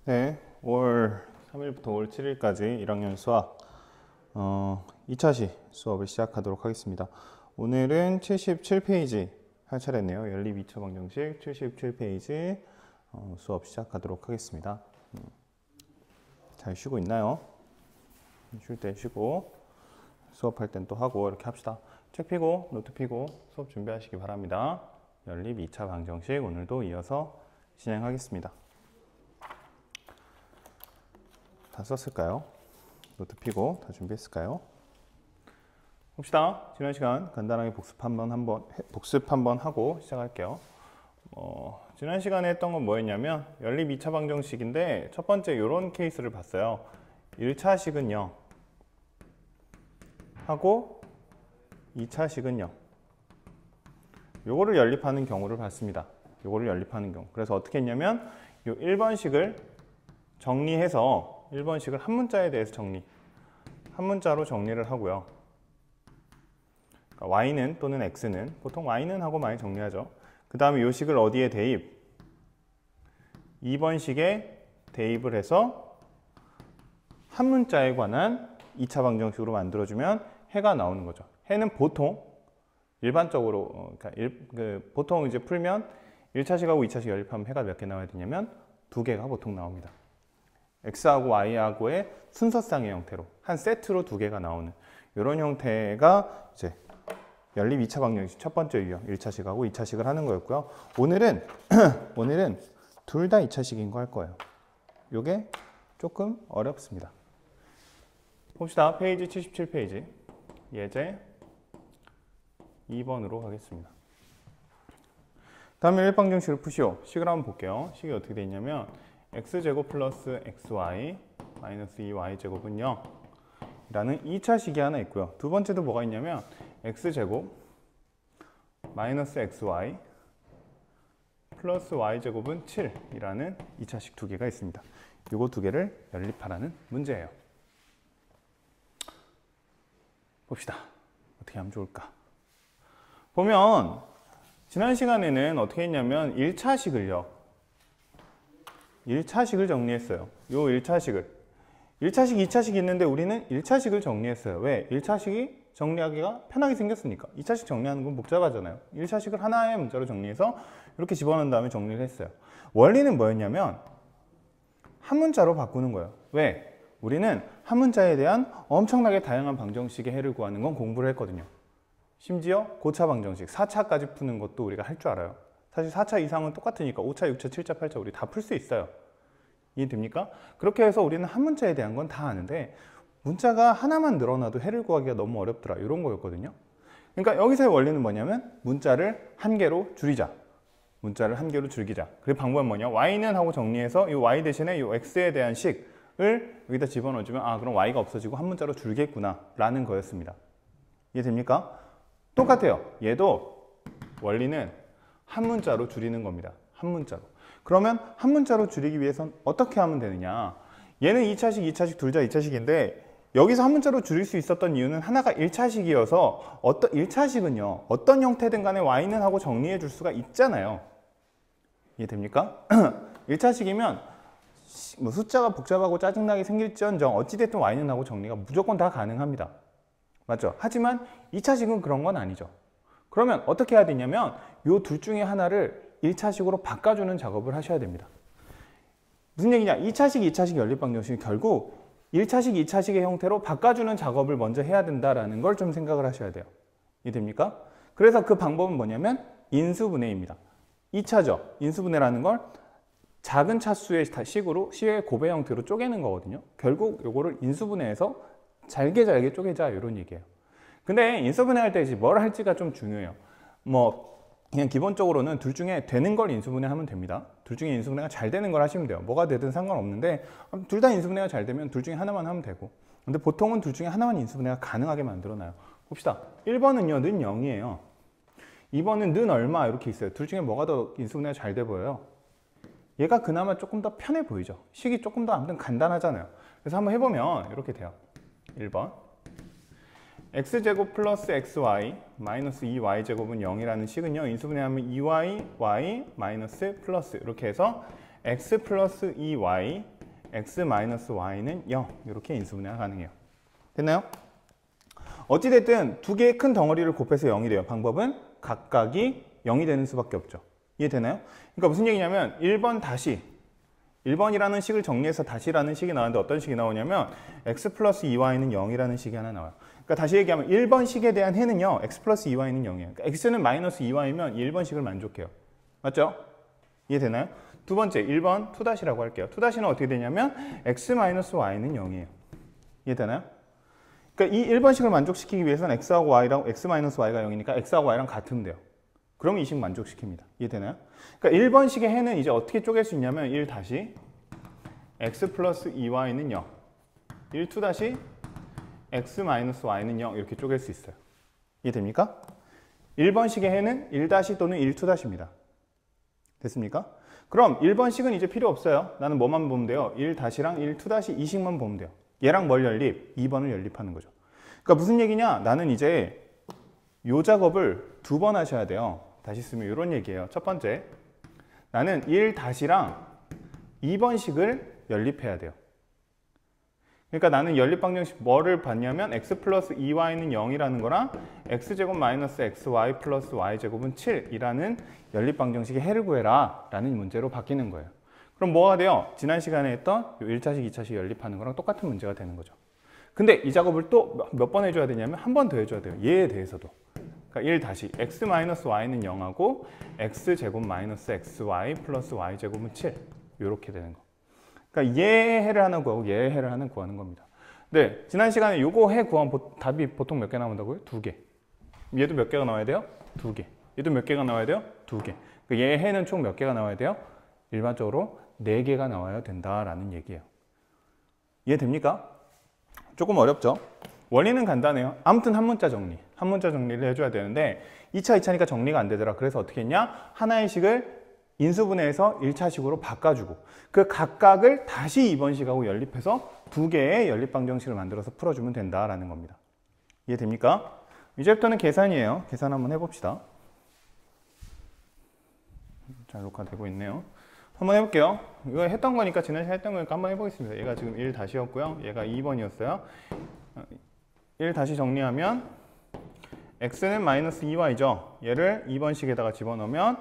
네, 5월 3일부터 5월 7일까지 1학년 수학 2차시 수업을 시작하도록 하겠습니다. 오늘은 77페이지 할 차례네요. 연립 2차 방정식 77페이지 수업 시작하도록 하겠습니다. 잘 쉬고 있나요? 쉴 때 쉬고 수업할 땐 또 하고 이렇게 합시다. 책 펴고 노트 펴고 수업 준비하시기 바랍니다. 연립 2차 방정식 오늘도 이어서 진행하겠습니다. 다 썼을까요? 노트 펴고 다 준비했을까요? 봅시다. 지난 시간 간단하게 복습 한번 하고 시작할게요. 지난 시간에 했던 건 뭐였냐면 연립 2차 방정식인데 첫 번째 이런 케이스를 봤어요. 1차식은 0 하고 2차식은 0. 요거를 연립하는 경우를 봤습니다. 요거를 연립하는 경우. 그래서 어떻게 했냐면 요 1번식을 정리해서 1번식을 한 문자에 대해서 한 문자로 정리를 하고요. 그러니까 y는 또는 x는 보통 y는 하고 많이 정리하죠. 그 다음에 요 식을 어디에 대입? 2번식에 대입을 해서 한 문자에 관한 2차 방정식으로 만들어주면 해가 나오는 거죠. 해는 보통 일반적으로 보통 이제 풀면 1차식하고 2차식 연립하면 해가 몇 개 나와야 되냐면 2개가 보통 나옵니다. x하고 y하고의 순서상의 형태로 한 세트로 2개가 나오는 이런 형태가 이제 연립 2차 방정식 첫 번째 유형 1차식하고 2차식을 하는 거였고요. 오늘은 둘 다 2차식인 거 할 거예요. 이게 조금 어렵습니다. 봅시다. 페이지 77페이지 예제 2번으로 가겠습니다. 다음에 연립방정식을 푸시오. 식을 한번 볼게요. 식이 어떻게 되어 있냐면 x제곱 플러스 xy 마이너스 2y제곱은 0 라는 2차식이 하나 있고요. 두 번째도 뭐가 있냐면 x제곱 마이너스 xy 플러스 y제곱은 7 이라는 2차식 두 개가 있습니다. 요거 두 개를 연립하라는 문제예요. 봅시다. 어떻게 하면 좋을까? 보면 지난 시간에는 어떻게 했냐면 1차식을 정리했어요. 요 1차식, 2차식이 있는데 우리는 1차식을 정리했어요. 왜? 1차식이 정리하기가 편하게 생겼으니까. 2차식 정리하는 건 복잡하잖아요. 1차식을 하나의 문자로 정리해서 이렇게 집어넣은 다음에 정리를 했어요. 원리는 뭐였냐면 한 문자로 바꾸는 거예요. 왜? 우리는 한 문자에 대한 엄청나게 다양한 방정식의 해를 구하는 건 공부를 했거든요. 심지어 고차 방정식, 4차까지 푸는 것도 우리가 할 줄 알아요. 사실 4차 이상은 똑같으니까 5차, 6차, 7차, 8차 우리 다 풀 수 있어요. 이해됩니까? 그렇게 해서 우리는 한 문자에 대한 건 다 아는데 문자가 하나만 늘어나도 해를 구하기가 너무 어렵더라 이런 거였거든요. 그러니까 여기서의 원리는 뭐냐면 문자를 한 개로 줄이자. 문자를 한 개로 줄이자. 그 방법은 뭐냐? y는 하고 정리해서 이 y 대신에 이 x에 대한 식을 여기다 집어넣어주면 아 그럼 y가 없어지고 한 문자로 줄겠구나 라는 거였습니다. 이해됩니까? 똑같아요. 얘도 원리는 한 문자로 줄이는 겁니다. 한 문자로. 그러면 한 문자로 줄이기 위해선 어떻게 하면 되느냐? 얘는 2차식, 2차식 둘 다 2차식인데 여기서 한 문자로 줄일 수 있었던 이유는 하나가 1차식이어서 1차식은요. 어떤 형태든 간에 y는 하고 정리해 줄 수가 있잖아요. 이해됩니까? 1차식이면 뭐 숫자가 복잡하고 짜증나게 생길지언정 어찌됐든 y는 하고 정리가 무조건 다 가능합니다. 맞죠? 하지만 2차식은 그런 건 아니죠. 그러면 어떻게 해야 되냐면 이 둘 중에 하나를 1차식으로 바꿔주는 작업을 하셔야 됩니다. 무슨 얘기냐? 2차식, 2차식 연립방정식이 결국 1차식, 2차식의 형태로 바꿔주는 작업을 먼저 해야 된다는 걸 좀 생각을 하셔야 돼요. 이해됩니까? 그래서 그 방법은 뭐냐면 인수분해입니다. 2차죠. 인수분해라는 걸 작은 차수의 식으로 시의 곱의 형태로 쪼개는 거거든요. 결국 이거를 인수분해해서 잘게 쪼개자 이런 얘기예요. 근데 인수분해할 때 뭘 할지가 좀 중요해요. 그냥 기본적으로는 둘 중에 되는 걸 인수분해하면 됩니다. 둘 중에 인수분해가 잘 되는 걸 하시면 돼요. 뭐가 되든 상관없는데 둘 다 인수분해가 잘 되면 둘 중에 하나만 하면 되고 근데 보통은 둘 중에 하나만 인수분해가 가능하게 만들어놔요. 봅시다. 1번은요 는 0이에요. 2번은 는 얼마 이렇게 있어요. 둘 중에 뭐가 더 인수분해가 잘 돼 보여요? 얘가 그나마 조금 더 편해 보이죠. 식이 조금 더 아무튼 간단하잖아요. 그래서 한번 해보면 이렇게 돼요. 1번 x제곱 플러스 xy 마이너스 2y제곱은 0이라는 식은요. 인수분해하면 2y, y 마이너스 플러스 이렇게 해서 x 플러스 2y x-y는 0 이렇게 인수분해가 가능해요. 됐나요? 어찌됐든 두 개의 큰 덩어리를 곱해서 0이 돼요. 방법은 각각이 0이 되는 수밖에 없죠. 이해되나요? 그러니까 무슨 얘기냐면 1번 다시 1번이라는 식을 정리해서 다시라는 식이 나왔는데 어떤 식이 나오냐면 x 플러스 2y는 0이라는 식이 하나 나와요. 그러니까 다시 얘기하면 1번 식에 대한 해는요. x 플러스 2y는 0이에요. 그러니까 x는 마이너스 2y면 1번 식을 만족해요. 맞죠? 이해되나요? 두 번째 1번 2-라고 할게요. 2-는 어떻게 되냐면 x 마이너스 y는 0이에요. 이해되나요? 그러니까 이 1번식을 만족시키기 위해서는 x하고 y랑 x 마이너스 y가 0이니까 x하고 y랑 같으면 돼요. 그럼 이 식 만족시킵니다. 이해되나요? 그러니까 1번식의 해는 이제 어떻게 쪼갤 수 있냐면 1 다시 x 플러스 2y는 0 1 2 다시 x 마이너스 y는 0 이렇게 쪼갤 수 있어요. 이해됩니까? 1번식의 해는 1 다시 또는 1 2 다시입니다. 됐습니까? 그럼 1번식은 이제 필요 없어요. 나는 뭐만 보면 돼요? 1 다시랑 1 2 다시 이 식만 보면 돼요. 얘랑 뭘 연립? 2번을 연립하는 거죠. 그러니까 무슨 얘기냐? 나는 이제 요 작업을 2번 하셔야 돼요. 다시 쓰면 이런 얘기예요. 첫 번째, 나는 1 다시랑 2번식을 연립해야 돼요. 그러니까 나는 연립방정식 뭐를 봤냐면 x 플러스 2y는 0이라는 거랑 x제곱 마이너스 xy 플러스 y제곱은 7이라는 연립방정식의 해를 구해라 라는 문제로 바뀌는 거예요. 그럼 뭐가 돼요? 지난 시간에 했던 1차식, 2차식 연립하는 거랑 똑같은 문제가 되는 거죠. 근데 이 작업을 또 몇 번 해줘야 되냐면 한 번 더 해줘야 돼요. 얘에 대해서도. 그러니까 1 다시 x 마이너스 y는 0하고 x제곱 마이너스 xy 플러스 y제곱은 7 이렇게 되는 거. 그러니까 얘 해를 하나 구하고 얘 해를 하나 구하는 겁니다. 네, 지난 시간에 요거 해 구하면 답이 보통 몇 개 나온다고요? 2개. 얘도 몇 개가 나와야 돼요? 2개. 얘도 몇 개가 나와야 돼요? 2개. 그러니까 얘 해는 총 몇 개가 나와야 돼요? 일반적으로 4개가 나와야 된다라는 얘기예요. 이해됩니까? 조금 어렵죠? 원리는 간단해요. 아무튼 한 문자 정리. 한 문자 정리를 해줘야 되는데 2차, 2차니까 정리가 안 되더라. 그래서 어떻게 했냐? 하나의 식을 인수분해해서 1차식으로 바꿔주고 그 각각을 다시 2번식하고 연립해서 2개의 연립방정식을 만들어서 풀어주면 된다라는 겁니다. 이해됩니까? 이제부터는 계산이에요. 계산 한번 해봅시다. 잘 녹화되고 있네요. 한번 해볼게요. 이거 했던 거니까 지난 시간에 했던 거니까 한번 해보겠습니다. 얘가 지금 1 다시였고요. 얘가 2번이었어요. 1 다시 정리하면 x는 마이너스 2y죠. 얘를 2번식에다가 집어넣으면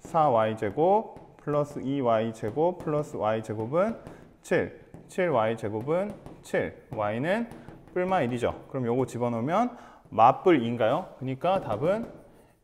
4y제곱 플러스 2y제곱 플러스 y제곱은 7. 7y제곱은 7. y는 뿔마 1이죠. 그럼 요거 집어넣으면 맞뿔 2인가요? 그러니까 답은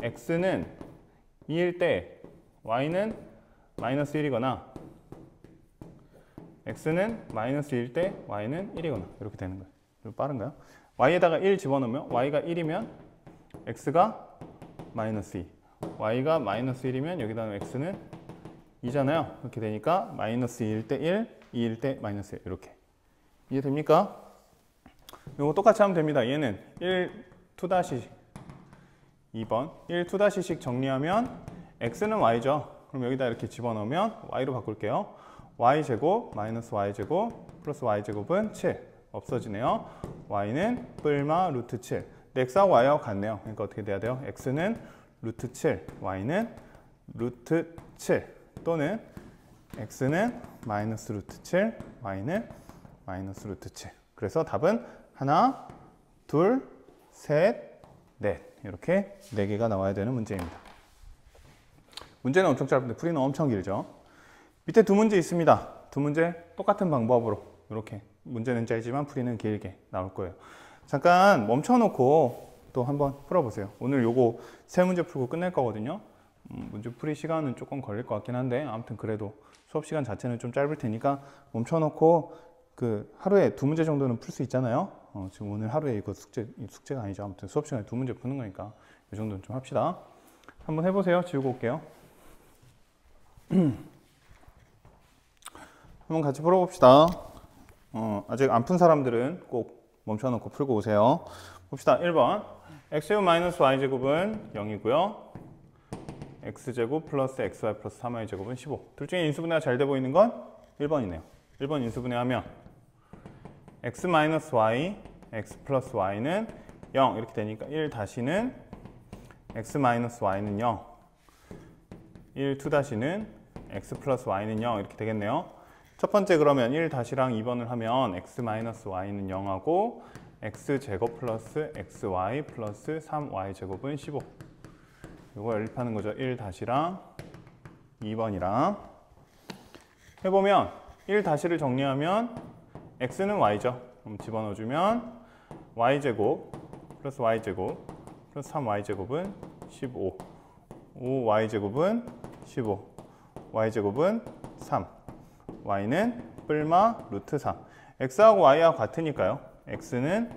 x는 2일 때 y는 마이너스 1이거나 x는 마이너스 1일 때 y는 1이거나 이렇게 되는 거예요. 좀 빠른가요? y에다가 1 집어넣으면 y가 1이면 x가 마이너스 2 y가 마이너스 1이면 여기다 x는 2잖아요. 이렇게 되니까 마이너스 2일 때 1, 2일 때 마이너스 1 이렇게. 이해됩니까? 이거 똑같이 하면 됩니다. 얘는 1, 2-2번 1, 2-식 정리하면 x는 y죠. 그럼 여기다 이렇게 집어넣으면 y로 바꿀게요. y제곱 마이너스 y제곱 플러스 y제곱은 7 없어지네요. y는 뿔마 루트 7. 근데 x하고 y하고 같네요. 그러니까 어떻게 돼야 돼요? x는 루트 7, y는 루트 7 또는 x는 마이너스 루트 7, y는 마이너스 루트 7. 그래서 답은 하나, 둘, 셋, 넷 이렇게 4개가 나와야 되는 문제입니다. 문제는 엄청 짧은데 풀이는 엄청 길죠. 밑에 두 문제 있습니다. 두 문제 똑같은 방법으로 이렇게 문제는 짧지만 풀이는 길게 나올 거예요. 잠깐 멈춰놓고 또 한번 풀어보세요. 오늘 요거 세 문제 풀고 끝낼 거거든요. 문제 풀이 시간은 조금 걸릴 것 같긴 한데 아무튼 그래도 수업 시간 자체는 좀 짧을 테니까 멈춰놓고 그 하루에 2문제 정도는 풀 수 있잖아요. 지금 오늘 하루에 이거 숙제가 아니죠. 아무튼 수업 시간에 2문제 푸는 거니까 이 정도는 좀 합시다. 한번 해보세요. 지우고 올게요. 한번 같이 풀어봅시다. 아직 안 푼 사람들은 꼭 멈춰놓고 풀고 오세요. 봅시다. 1번 x제곱 마이너스 y제곱은 0이고요. x제곱 플러스 xy 플러스 3y제곱은 15. 둘 중에 인수분해가 잘 돼 보이는 건 1번이네요. 1번 인수분해하면 x 마이너스 y, x 플러스 y는 0 이렇게 되니까 1 다시는 x 마이너스 y는 0 1 2 다시는 x 플러스 y는 0 이렇게 되겠네요. 첫 번째 그러면 1-랑 2번을 하면 x-y는 0하고 x제곱 플러스 xy 플러스 3y 제곱은 15. 이거 연립하는 거죠. 1-랑 2번이랑 해보면 1-를 정리하면 x는 y죠. 그럼 집어넣어주면 y제곱 플러스 y제곱 플러스 3y제곱은 15. 5y제곱은 15. y제곱은 3. y는 뿔마 루트 3. x하고 y하고 같으니까요. x는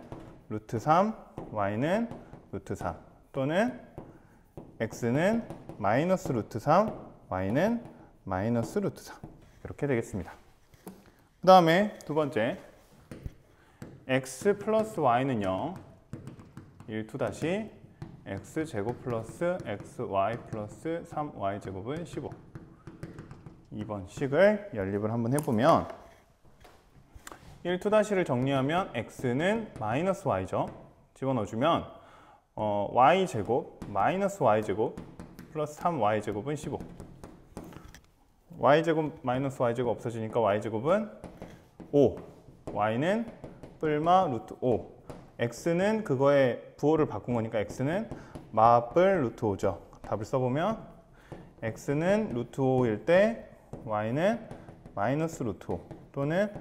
루트 3, y는 루트 4. 또는 x는 마이너스 루트 3, y는 마이너스 루트 3. 이렇게 되겠습니다. 그 다음에 두 번째 x 플러스 y는 0. 1-2 x제곱 플러스 xy 플러스 3y 제곱은 15. 2번 식을 연립을 한번 해보면 1-를 정리하면 x는 마이너스 y죠. 집어넣어주면 y제곱 마이너스 y제곱 플러스 3y제곱은 15. y제곱 마이너스 y제곱 없어지니까 y제곱은 5. y는 뿔마 루트 5. x는 그거에 부호를 바꾼 거니까 x는 마뿔 루트 5죠. 답을 써보면 x는 루트 5일 때 y는 마이너스 루트 5 또는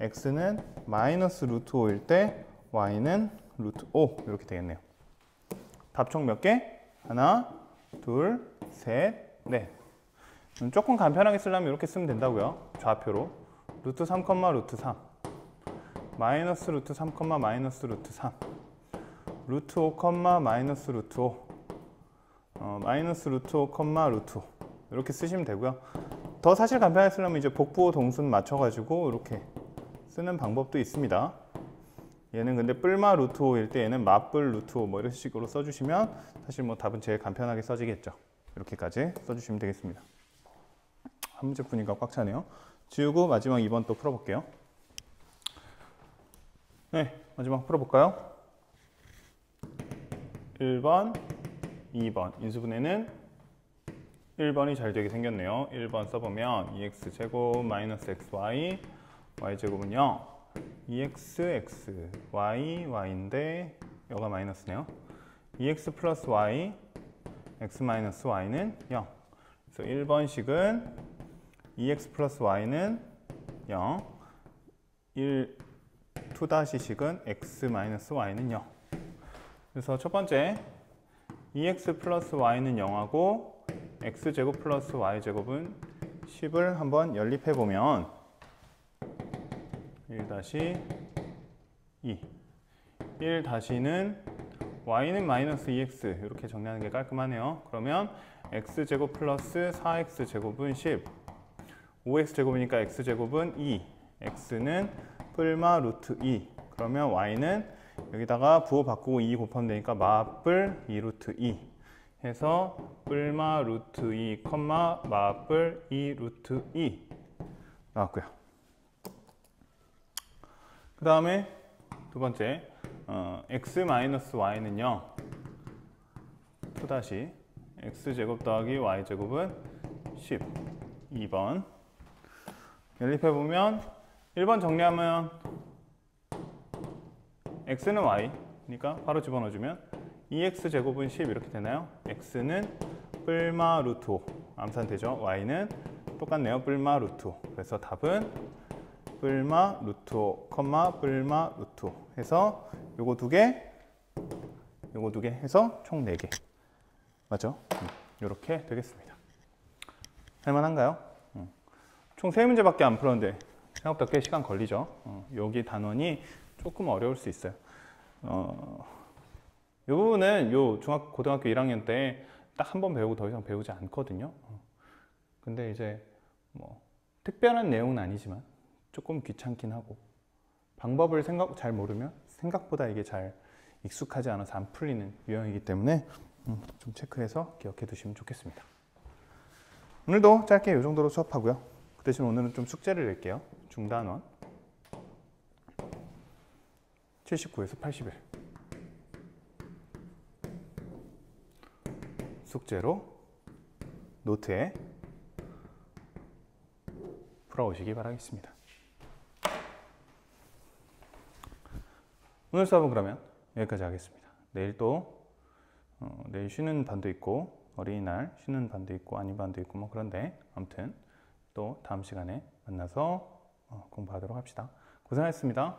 x는 마이너스 루트 5일 때 y는 루트 5 이렇게 되겠네요. 답 총 몇 개? 하나, 둘, 셋, 넷. 조금 간편하게 쓰려면 이렇게 쓰면 된다고요. 좌표로 루트 3, 루트 3 마이너스 루트 3, 마이너스 루트 3 루트 5, 마이너스 루트 5 마이너스 루트 5, 루트 5 이렇게 쓰시면 되고요. 더 사실 간편하게 쓰려면 이제 복부호 동순 맞춰가지고 이렇게 쓰는 방법도 있습니다. 얘는 근데 뿔마 루트 5일 때 얘는 맞뿔 루트 5 뭐 이런 식으로 써주시면 사실 뭐 답은 제일 간편하게 써지겠죠. 이렇게까지 써주시면 되겠습니다. 한 문제 푸니까 꽉 차네요. 지우고 마지막 2번 또 풀어볼게요. 네, 마지막 풀어볼까요? 1번, 2번 인수분해는 1번이 잘 되게 생겼네요. 1번 써보면 2x제곱 마이너스 xy y제곱은 0 2x, y, y인데 여가 마이너스네요. 2x 플러스 y x 마이너스 y는 0. 그래서 1번식은 2x 플러스 y는 0 2-식은 x 마이너스 y는 0. 그래서 첫 번째 2x 플러스 y는 0하고 x제곱 플러스 y제곱은 10을 한번 연립해보면 1-2 1-는 y는 마이너스 2x 이렇게 정리하는 게 깔끔하네요. 그러면 x제곱 플러스 4x제곱은 10 5x제곱이니까 x제곱은 2 x는 뿔마 루트 2 그러면 y는 여기다가 부호 바꾸고 2 곱하면 되니까 마뿔 2 루트 2 해서 뿔마 루트 2, 마뿔 2 루트 2 나왔고요. 그 다음에 두 번째 x 마이너스 y는 0 2- x제곱 더하기 y제곱은 10 2번 연립해보면 1번 정리하면 x는 y니까 바로 집어넣어주면 2x제곱은 10 이렇게 되나요? x는 뿔마 루트 5 암산되죠? y는 똑같네요. 뿔마 루트 5 그래서 답은 뿔마 루트 5, 뿔마 루트 5 해서 요거 두 개, 요거 두 개 해서 총 4개 맞죠? 이렇게 되겠습니다. 할만한가요? 총 3문제밖에 안 풀었는데 생각보다 꽤 시간 걸리죠? 여기 단원이 조금 어려울 수 있어요. 이 부분은 고등학교 1학년 때 딱 한 번 배우고 더 이상 배우지 않거든요. 근데 이제 뭐 특별한 내용은 아니지만 조금 귀찮긴 하고 방법을 잘 모르면 생각보다 이게 잘 익숙하지 않아서 안 풀리는 유형이기 때문에 좀 체크해서 기억해 두시면 좋겠습니다. 오늘도 짧게 이 정도로 수업하고요. 그 대신 오늘은 좀 숙제를 낼게요. 중단원 79에서 81 숙제로 노트에 풀어오시기 바라겠습니다. 오늘 수업은 그러면 여기까지 하겠습니다. 내일 또 내일 쉬는 반도 있고 어린이날 쉬는 반도 있고 아닌 반도 있고 뭐 그런데 아무튼 또 다음 시간에 만나서 공부하도록 합시다. 고생하셨습니다.